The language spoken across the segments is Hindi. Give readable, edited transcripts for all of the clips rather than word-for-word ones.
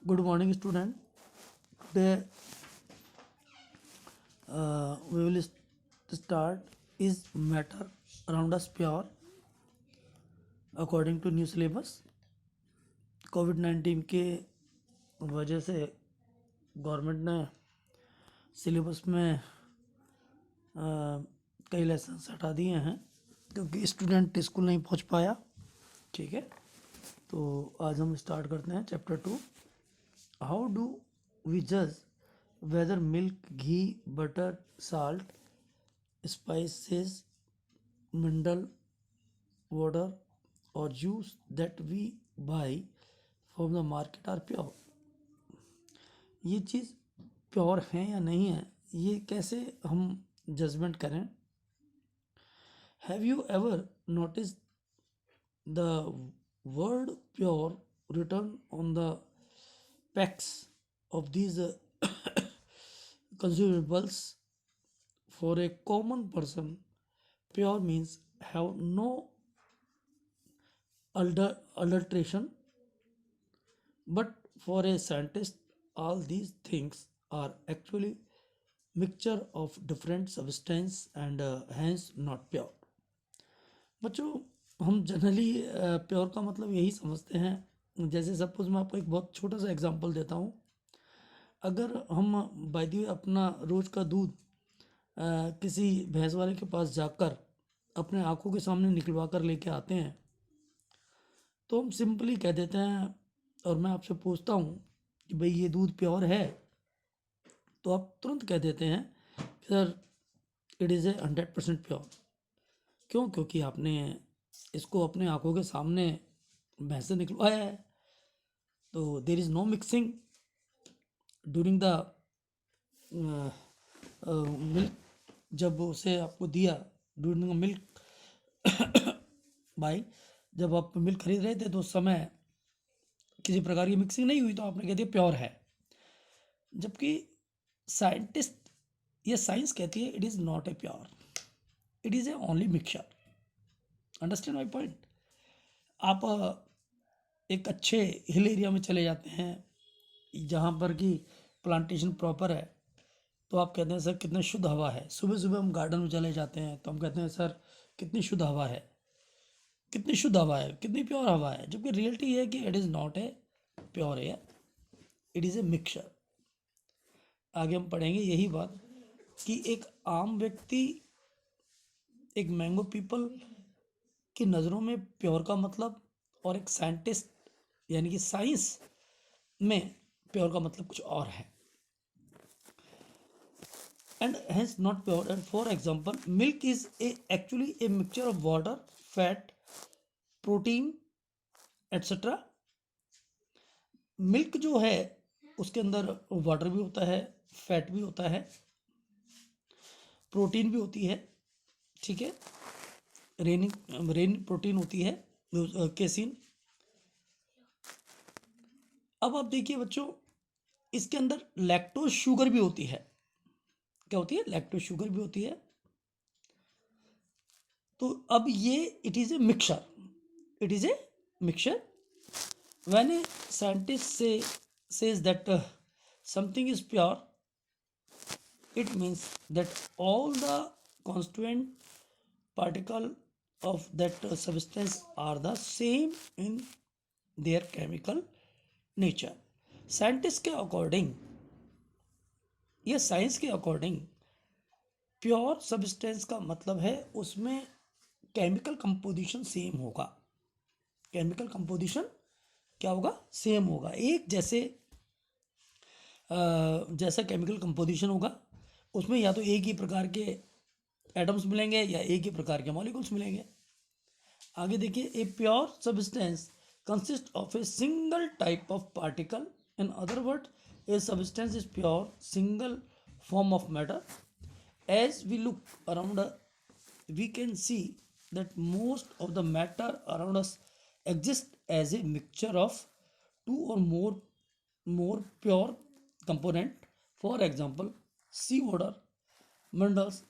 Good morning, student. Today we will start is matter around us pure according to new syllabus. कोविड-19 के वजह से गवर्नमेंट ने सिलेबस में कई लेसन हटा दिए हैं क्योंकि स्टूडेंट स्कूल नहीं पहुंच पाया। ठीक है, तो आज हम स्टार्ट करते हैं चैप्टर 2। हाउ डू वी जज whether milk, ghee, butter, salt, spices, mineral water or juice that we buy from the market are pure? ये चीज़ प्योर है या नहीं है, ये कैसे हम जजमेंट करें? Have you ever notice the word pure written on the packs of these consumables? For a common person, pure means have no adulteration, but for a scientist, all these things are actually mixture of different substance and hence not pure. बच्चों, हम जनरली प्योर का मतलब यही समझते हैं। जैसे सपोज मैं आपको एक बहुत छोटा सा एग्जांपल देता हूँ। अगर हम बाय द वे अपना रोज़ का दूध किसी भैंस वाले के पास जाकर अपने आंखों के सामने निकलवा कर लेके आते हैं, तो हम सिंपली कह देते हैं, और मैं आपसे पूछता हूँ कि भाई ये दूध प्योर है, तो आप तुरंत कह देते हैं कि sir it is a 100% pure. क्यों? क्योंकि आपने इसको अपने आंखों के सामने भैंस से निकलवाया है, तो there is no mixing during the milk. जब उसे आपको दिया ड्यूरिंग द मिल्क भाई, जब आप मिल्क खरीद रहे थे तो उस समय किसी प्रकार की मिक्सिंग नहीं हुई, तो आपने कह दिया प्योर है। जबकि साइंटिस्ट या साइंस कहती है it is not a pure, it is A only mixture. Understand my point? आप एक अच्छे हिल एरिया में चले जाते हैं जहाँ पर कि प्लांटेशन प्रॉपर है, तो आप कहते हैं सर कितनी शुद्ध हवा है। सुबह सुबह हम गार्डन में चले जाते हैं तो हम कहते हैं सर कितनी शुद्ध हवा है, कितनी शुद्ध हवा है, कितनी प्योर हवा है। जबकि रियलिटी ये है कि it is not a pure air, it is a mixture. आगे हम पढ़ेंगे यही बात कि एक आम व्यक्ति, एक मैंगो पीपल की नज़रों में प्योर का मतलब, और एक साइंटिस्ट यानी कि साइंस में प्योर का मतलब कुछ और है, and hence not pure. And for example, milk is actually a mixture of water, fat, protein, etc. Milk जो है उसके अंदर वाटर भी होता है, फैट भी होता है, प्रोटीन भी होती है। ठीक है, रेन प्रोटीन होती है, केसिन। अब आप देखिए बच्चों, इसके अंदर लैक्टोज शुगर भी होती है। क्या होती है? लैक्टोज शुगर भी होती है। तो अब ये it is a mixture, it is a mixture. When a scientist says that something is pure, it means that all the constituent particle of that substance are the same in their chemical nature. Scientist के अकॉर्डिंग या साइंस के अकॉर्डिंग प्योर सब्सटेंस का मतलब है उसमें केमिकल कंपोजिशन सेम होगा। केमिकल कंपोजिशन क्या होगा? सेम होगा। एक जैसा केमिकल कंपोजिशन होगा, उसमें या तो एक ही प्रकार के एटम्स मिलेंगे या एक ही प्रकार के मॉलिक्यूल्स मिलेंगे। आगे देखिए, a pure substance consist of a single type of particle. In other word, a substance is pure single form of matter. As we look around we can see that most of the matter around us exists as a mixture of two or more pure component. For example, sea water, minerals,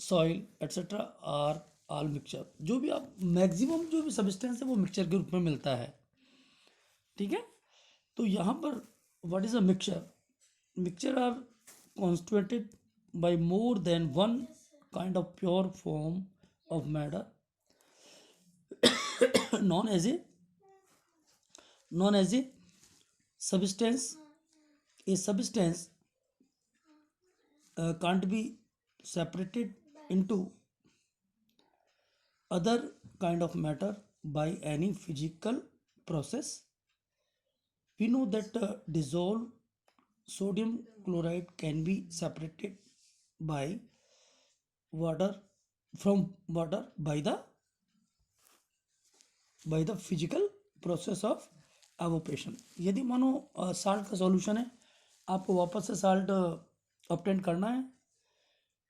soil, etc. are all mixture। जो भी आप मैक्सिमम जो भी सब्सटेंस है वो मिक्सचर के रूप में मिलता है। ठीक है, तो यहाँ पर What is a mixture? Mixture are constituted by more than one kind of pure form of matter known as a known as a substance. A substance can't be separated into other kind of matter by any physical process. We know that dissolved sodium chloride can be separated by water from water by the physical process of एवोपेशन. यदि मानो साल्ट का सॉल्यूशन है, आपको वापस से साल्ट ऑब्टेन करना है,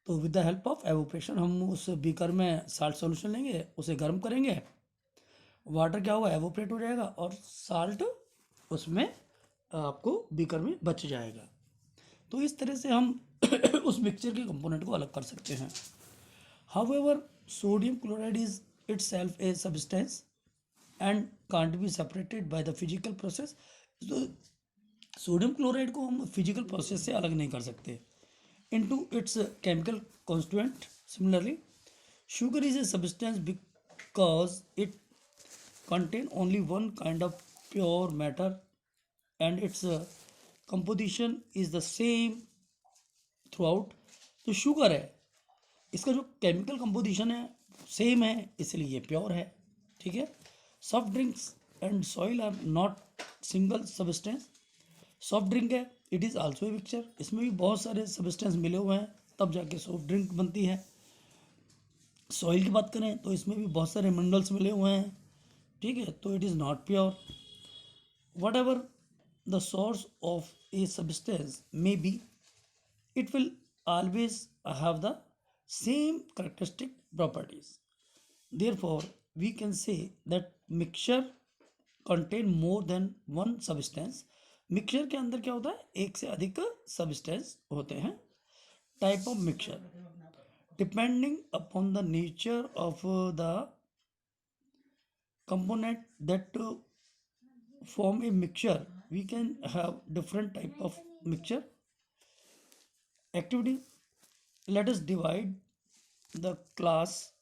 तो विद द हेल्प ऑफ एवोपेशन हम उस बीकर में साल्ट सॉल्यूशन लेंगे, उसे गर्म करेंगे, वाटर क्या होगा, एवोपरेट हो जाएगा और साल्ट उसमें आपको बीकर में बच जाएगा. तो इस तरह से हम उस मिक्सचर के कंपोनेंट को अलग कर सकते हैं. However sodium chloride is itself a substance and can't be separated by the physical process. तो सोडियम क्लोराइड को हम फिजिकल प्रोसेस से अलग नहीं कर सकते. into its chemical constituent. Similarly, sugar is a substance because it contains only one kind of pure matter and its composition is the same throughout. तो शुगर है, इसका जो केमिकल कंपोजिशन है सेम है, इसलिए ये प्योर है. ठीक है. Soft drinks and soil are not single substance. Soft drink है, it is also a mixture. इसमें भी बहुत सारे सब्सटेंस मिले हुए हैं तब जाके सॉफ्ट ड्रिंक बनती है. सॉइल की बात करें तो इसमें भी बहुत सारे मिनरल्स मिले हुए हैं. ठीक है. तो it is not pure. What ever the source of a substance may be, it will always have the same characteristic properties. Therefore, we can say that mixture contain more than one substance. Mixture के अंदर क्या होता है, एक से अधिक सब्सटेंस होते हैं. Type of mixture depending upon the nature of the component that form a mixture, we can have different type of mixture. Activity, let us divide the class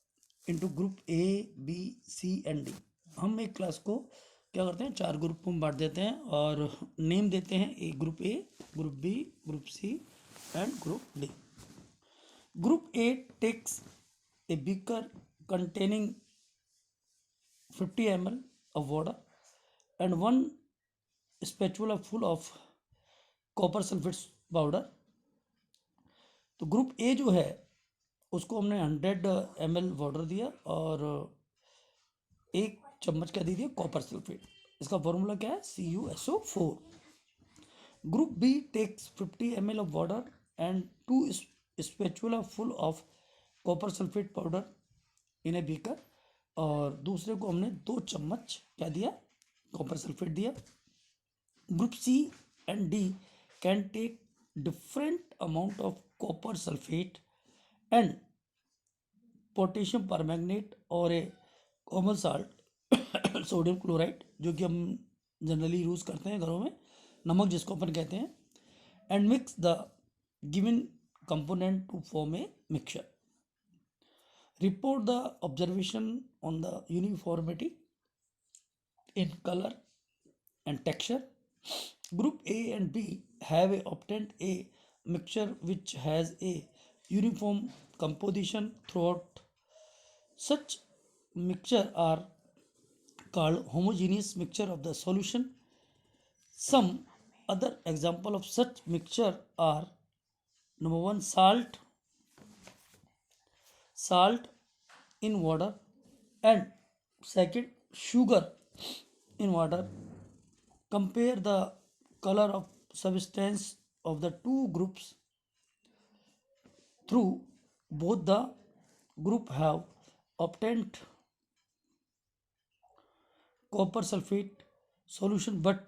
into group A, B, C and D. हम एक क्लास को क्या करते हैं, 4 ग्रुप में बांट देते हैं और नेम देते हैं. एक group A, group B, group C and group D. Group A takes a beaker containing 50 ml of water and one spatula full of copper sulfate powder. तो ग्रुप ए जो है उसको हमने 100 ml वाटर दिया और 1 चम्मच क्या दे दिया, कॉपर सल्फेट. इसका फॉर्मूला क्या है, CuSO4. Group B takes 50 ml of water and 2 spatula full of copper sulfate powder in a beaker. और दूसरे को हमने 2 चम्मच क्या दिया, कॉपर सल्फेट दिया. Group C and D can take different amount of copper sulfate and potassium permanganate और a common salt sodium chloride, जो कि हम जनरली यूज़ करते हैं घरों में, नमक जिसको अपन कहते हैं, and mix the given component to form a mixture. Report the observation on the uniformity in colour and texture. Group A and B have obtained a mixture which has a uniform composition throughout. Such mixture are called homogeneous mixture of the solution. Some other example of such mixture are: number 1, salt in water, and second, sugar in water. Compare the color of substance of the two groups. Through both the group have obtained copper sulfate solution, but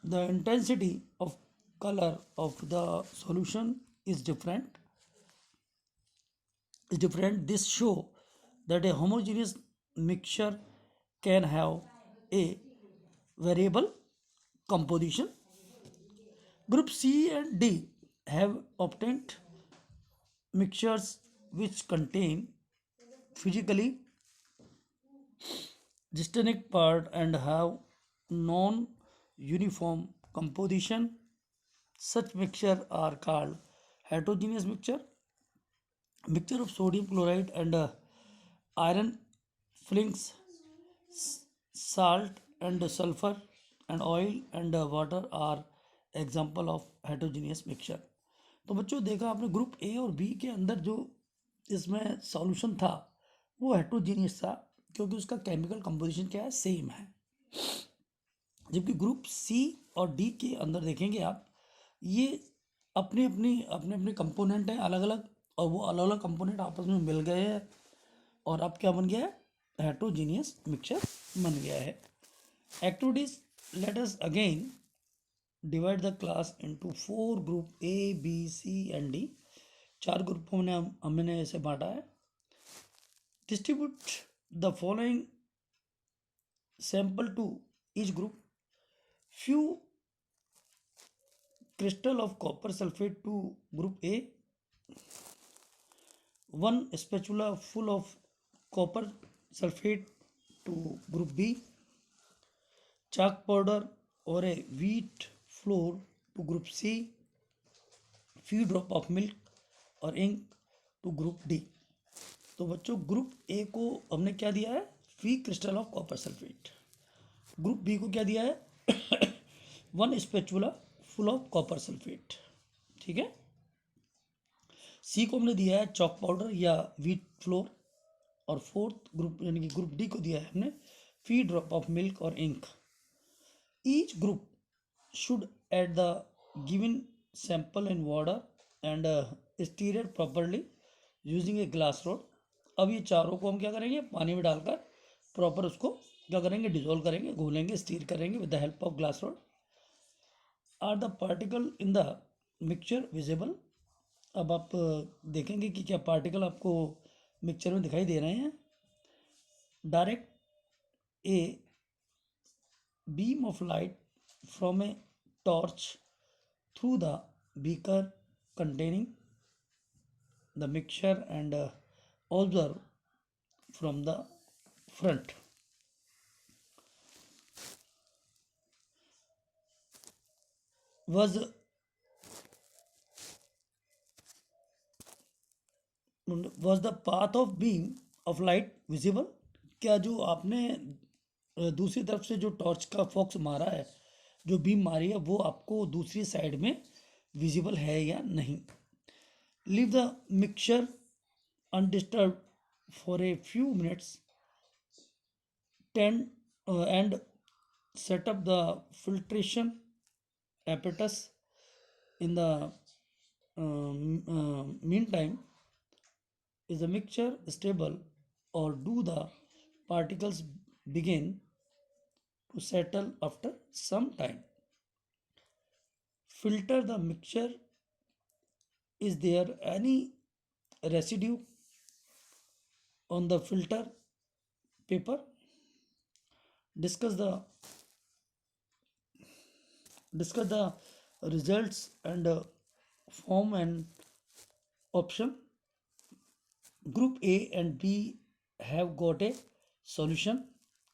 the intensity of color of the solution is different. This show that a homogeneous mixture can have a variable composition. Group C and D have obtained mixtures which contain physically distinct part and have non-uniform composition. Such mixture are called heterogeneous mixture. Mixture of sodium chloride and iron filings, salt and sulfur and oil and water are example of heterogeneous mixture. तो बच्चों देखा आपने ग्रुप ए और बी के अंदर जो इसमें सॉल्यूशन था वो हेट्रोजीनियस था क्योंकि उसका केमिकल कंपोजिशन क्या है, सेम है। जबकि ग्रुप सी और डी के अंदर देखेंगे आप, ये अपने अपने कंपोनेंट हैं अलग अलग, और वो अलग अलग कंपोनेंट आपस में मिल गए हैं और अब क्या बन गया है, हेट्रोजीनियस मिक्सचर बन गया है। Activities, let us again divide the class into 4 group A B C and D. 4 ग्रुपों में हमने ऐसे बांटा है। Distribute the following sample to each group. Few crystal of copper sulfate to group A, 1 spatula full of copper sulfate to group B, chalk powder or a wheat flour to group C, few drop of milk or ink to group D। तो बच्चों ग्रुप ए को हमने क्या दिया है, few crystal of copper sulphate. Group B को क्या दिया है 1 spatula full of copper sulphate, ठीक है। सी को हमने दिया है चॉक पाउडर या व्हीट फ्लोर, और फोर्थ ग्रुप यानी कि ग्रुप डी को दिया है हमने फी ड्रॉप ऑफ मिल्क और ink. Each group should add the given sample in water and stir it properly using a glass rod. अब ये चारों को हम क्या करेंगे, पानी में डालकर प्रॉपर उसको क्या करेंगे, डिजोल्व करेंगे, घोलेंगे, स्टीर करेंगे with the help of glass rod. Are the particle in the mixture visible. अब आप देखेंगे कि क्या पार्टिकल आपको मिक्सचर में दिखाई दे रहे हैं। Direct a beam of light from a torch through the beaker containing the mixture and observe from the front। was the path of beam of light visible। क्या जो आपने दूसरी तरफ से जो टॉर्च का फोकस मारा है, जो बीम मारी है, वो आपको दूसरी साइड में विजिबल है या नहीं। Leave the mixture undisturbed for a few minutes and set up the filtration apparatus in the meantime। is the mixture stable or do the particles begin to settle after some time। filter the mixture, is there any residue on the filter paper। discuss the results and form an option। group A and B have got a solution,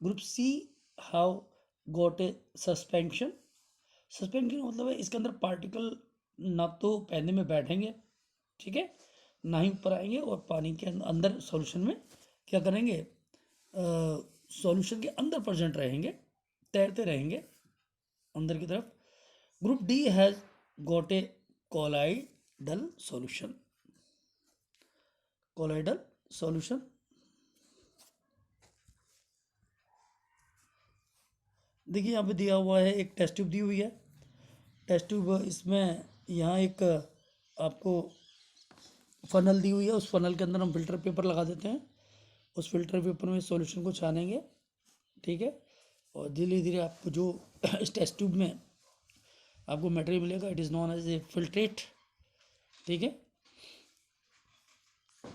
group C have got a suspension। Suspension मतलब है इसके अंदर पार्टिकल ना तो पैने में बैठेंगे, ठीक है, ना ही ऊपर आएंगे, और पानी के अंदर सॉल्यूशन में क्या करेंगे, सॉल्यूशन के अंदर प्रेजेंट रहेंगे, तैरते रहेंगे अंदर की तरफ। Group D has got a colloidal solution. Colloidal solution देखिए यहाँ पे दिया हुआ है, एक टेस्ट ट्यूब दी हुई है। टेस्ट ट्यूब इसमें यहाँ एक आपको फनल दी हुई है, उस फनल के अंदर हम फिल्टर पेपर लगा देते हैं, उस फिल्टर पेपर में सॉल्यूशन को छानेंगे, ठीक है, और धीरे धीरे आपको जो इस टेस्ट ट्यूब में आपको मटेरियल मिलेगा, it is known as a filtrate, ठीक है।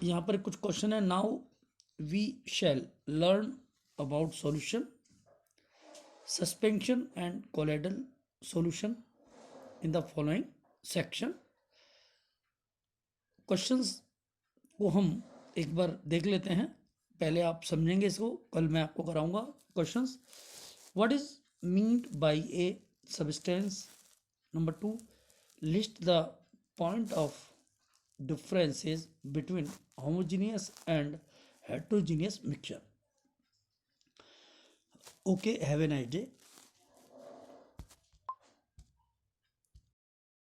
यहाँ पर कुछ क्वेश्चन है। Now we shall learn about solution, suspension and colloidal solution in the following section. Questions को हम एक बार देख लेते हैं, पहले आप समझेंगे इसको, कल मैं आपको कराऊंगा questions. What is meant by a substance. Number 2, list the point of differences between homogeneous and heterogeneous mixture. Okay, have a nice day.